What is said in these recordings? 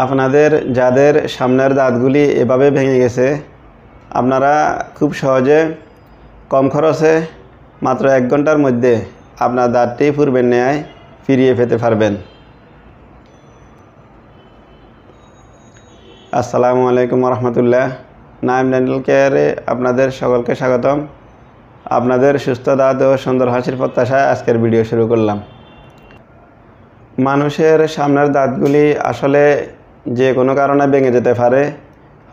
আপনাদের যাদের সামনের দাঁতগুলি এভাবে ভেঙে গেছে, আপনারা খুব সহজে কম খরচে মাত্র 1 ঘন্টার মধ্যে আপনার দাঁতটি পূর্বের ন্যায় ফিরিয়ে পেতে পারবেন। আসসালামু আলাইকুম রহমতুল্লাহ। নাইম ডেন্টাল কেয়ারে আপনাদের সকলকে স্বাগতম। আপনাদের সুস্থ দাঁত ও সুন্দর হাসির প্রত্যাশায় আজকের ভিডিও শুরু করলাম। মানুষের সামনের দাঁতগুলি আসলে যে কোনো কারণে ভেঙে যেতে পারে,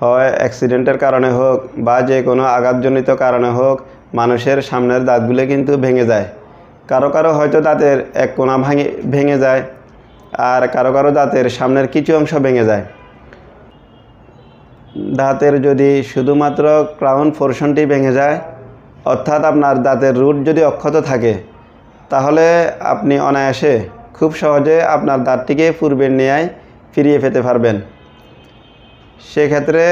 হয় অ্যাক্সিডেন্টের কারণে হোক বা যে কোনো আঘাতজনিত কারণে হোক, মানুষের সামনের দাঁতগুলি কিন্তু ভেঙে যায়। কারো কারো হয়তো দাঁতের এক কোণা ভেঙে যায়, আর কারো কারো দাঁতের সামনের কিছু অংশ ভেঙে যায়। দাঁতের যদি শুধুমাত্র ক্রাউন পোর্শনটি ভেঙে যায়, অর্থাৎ আপনার দাঁতের রুট যদি অক্ষত থাকে, তাহলে আপনি অনায়াসে খুব সহজে আপনার দাঁতটিকে পূর্বের ন্যায় ফিরিয়ে পেতে পারবেন। সেক্ষেত্রে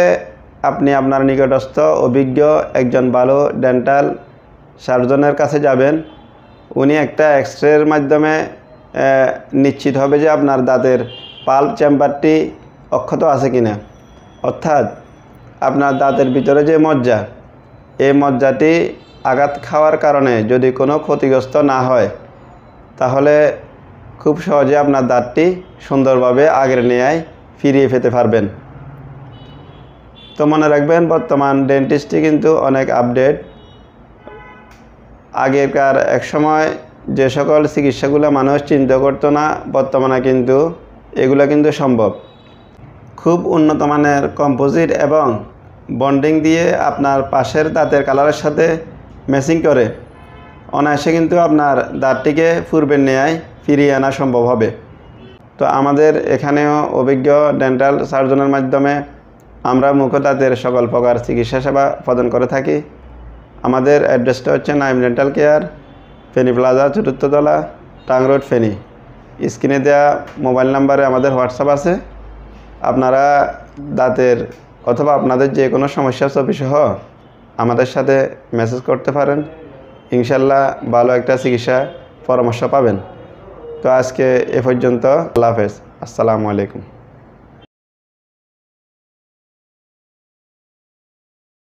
আপনি আপনার নিকটস্থ অভিজ্ঞ একজন ভালো ডেন্টাল সার্জনের কাছে যাবেন। উনি একটা এক্সরের মাধ্যমে নিশ্চিত হবে যে আপনার দাঁতের পাল্প চেম্বারটি অক্ষত আছে কিনা, অর্থাৎ আপনার দাঁতের ভিতরে যে মজ্জা, এই মজ্জাটি আঘাত খাওয়ার কারণে যদি কোনো ক্ষতিগ্রস্ত না হয়, তাহলে খুব সহজে আপনার দাঁতটি সুন্দরভাবে আগের ন্যায় ফিরিয়ে পেতে পারবেন। তো মনে রাখবেন, বর্তমান ডেন্টিস্ট্রি কিন্তু অনেক আপডেট। আগেরকার এক সময় যে সকল চিকিৎসাগুলো মানুষ চিন্তা করতো না, বর্তমানে কিন্তু এগুলো কিন্তু সম্ভব। খুব উন্নত মানের কম্পোজিট এবং বন্ডিং দিয়ে আপনার পাশের দাঁতের কালারের সাথে ম্যাচিং করে অনায়াসে কিন্তু আপনার দাঁতটিকে পূর্বের ন্যায় ফিরিয়ে আনা সম্ভব হবে। তো আমাদের এখানেও অভিজ্ঞ ডেন্টাল সার্জনের মাধ্যমে আমরা মুখ দাঁতের সকল প্রকার চিকিৎসা সেবা প্রদান করে থাকি। আমাদের অ্যাড্রেসটা হচ্ছে Naim dental care, Feni plaza, চতুর্থ তলা, টাং রোড, ফেনী। স্ক্রিনে দেওয়া মোবাইল নাম্বারে আমাদের হোয়াটসঅ্যাপ আছে। আপনারা দাঁতের অথবা আপনাদের যে কোনো সমস্যা সহ আমাদের সাথে মেসেজ করতে পারেন। ইনশাল্লাহ ভালো একটা চিকিৎসা পরামর্শ পাবেন। তো আজকে এ পর্যন্ত। আল্লাহ হাফেজ। আসসালামু আলাইকুম।